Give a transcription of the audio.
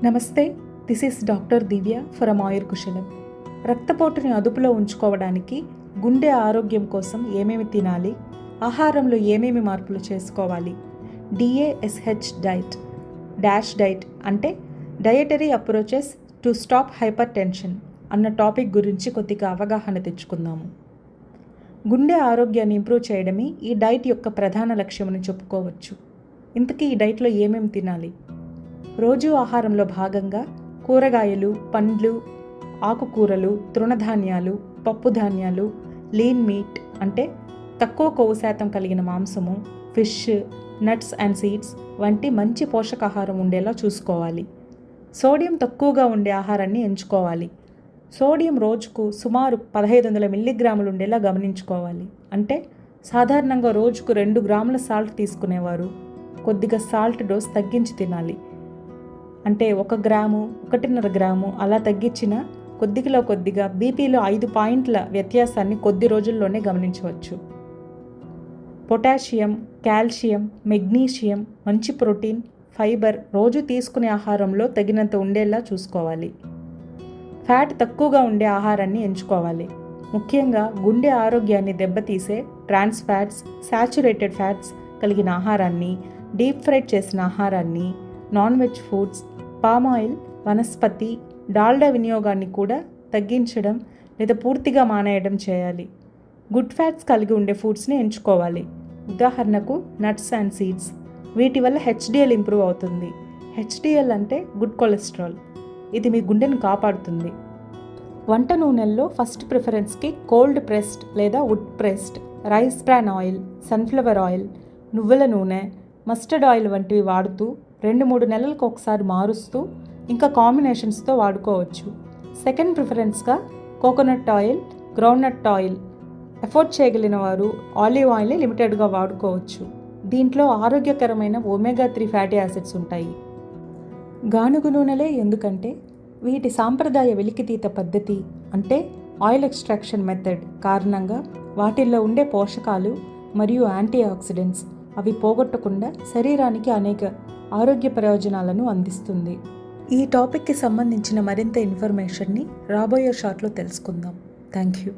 నమస్తే, this is doctor Divya from Ayurkushalam. రక్తపోటుని అదుపులో ఉంచుకోవడానికి, గుండె ఆరోగ్యం కోసం ఏమేమి తినాలి, ఆహారంలో ఏమేమి మార్పులు చేసుకోవాలి, DASH డైట్ డైట్ అంటే dietary approaches to stop hyper tension అన్న టాపిక్ గురించి కొద్దిగా అవగాహన తెచ్చుకుందాము. గుండె ఆరోగ్యాన్ని ఇంప్రూవ్ చేయడమే ఈ డైట్ యొక్క ప్రధాన లక్ష్యమని చెప్పుకోవచ్చు. ఇంతకీ ఈ డైట్లో ఏమేమి తినాలి? రోజు ఆహారంలో భాగంగా కూరగాయలు, పండ్లు, ఆకుకూరలు, తృణధాన్యాలు, పప్పు ధాన్యాలు, లీన్ మీట్ అంటే తక్కువ కొవ్వు శాతం కలిగిన మాంసము, ఫిష్, నట్స్ అండ్ సీడ్స్ వంటి మంచి పోషకాహారం ఉండేలా చూసుకోవాలి. సోడియం తక్కువగా ఉండే ఆహారాన్ని ఎంచుకోవాలి. సోడియం రోజుకు సుమారు 1500 మిల్లీగ్రాములు ఉండేలా గమనించుకోవాలి. అంటే సాధారణంగా రోజుకు 2 గ్రాముల సాల్ట్ తీసుకునేవారు కొద్దిగా సాల్ట్ డోస్ తగ్గించి తినాలి. అంటే 1 గ్రాము, 1.5 గ్రాము అలా తగ్గించిన కొద్దిగా బీపీలో 5 పాయింట్ల వ్యత్యాసాన్ని కొద్ది రోజుల్లోనే గమనించవచ్చు. పొటాషియం, కాల్షియం, మెగ్నీషియం, మంచి ప్రోటీన్, ఫైబర్ రోజు తీసుకునే ఆహారంలో తగినంత ఉండేలా చూసుకోవాలి. ఫ్యాట్ తక్కువగా ఉండే ఆహారాన్ని ఎంచుకోవాలి. ముఖ్యంగా గుండె ఆరోగ్యాన్ని దెబ్బతీసే ట్రాన్స్ ఫ్యాట్స్, శాచురేటెడ్ ఫ్యాట్స్ కలిగిన ఆహారాన్ని, డీప్ ఫ్రైడ్ చేసిన ఆహారాన్ని, non veg foods, palm oil, వనస్పతి, డాల్డా వినియోగాన్ని కూడా తగ్గించడం లేదా పూర్తిగా మానేయడం చేయాలి. గుడ్ ఫ్యాట్స్ కలిగి ఉండే ఫుడ్స్ని ఎంచుకోవాలి. ఉదాహరణకు నట్స్ అండ్ సీడ్స్. వీటి వల్ల HDL ఇంప్రూవ్ అవుతుంది. HDL అంటే గుడ్ కొలెస్ట్రాల్. ఇది మీ గుండెను కాపాడుతుంది. వంట నూనెల్లో ఫస్ట్ ప్రిఫరెన్స్కి కోల్డ్ ప్రెస్డ్ లేదా would pressed, rice bran oil, sunflower oil, నువ్వుల నూనె, మస్టర్డ్ ఆయిల్ వంటివి వాడుతూ 2-3 నెలలకు ఒకసారి మారుస్తూ ఇంకా కాంబినేషన్స్తో వాడుకోవచ్చు. సెకండ్ ప్రిఫరెన్స్గా coconut oil, groundnut oil. Afford చేయగలిగిన వారు ఆలివ్ ఆయిల్ని లిమిటెడ్గా వాడుకోవచ్చు. దీంట్లో ఆరోగ్యకరమైన ఒమేగా-3 ఫ్యాటీ యాసిడ్స్ ఉంటాయి. గానుగ నూనెలే ఎందుకంటే వీటి సాంప్రదాయ వెలికితీత పద్ధతి అంటే ఆయిల్ ఎక్స్ట్రాక్షన్ మెథడ్ కారణంగా వాటిల్లో ఉండే పోషకాలు మరియు యాంటీ ఆక్సిడెంట్స్ అవి పోగొట్టకుండా శరీరానికి అనేక ఆరోగ్య ప్రయోజనాలను అందిస్తుంది. ఈ టాపిక్కి సంబంధించిన మరింత ఇన్ఫర్మేషన్ని రాబోయే షాట్లో తెలుసుకుందాం. Thank you.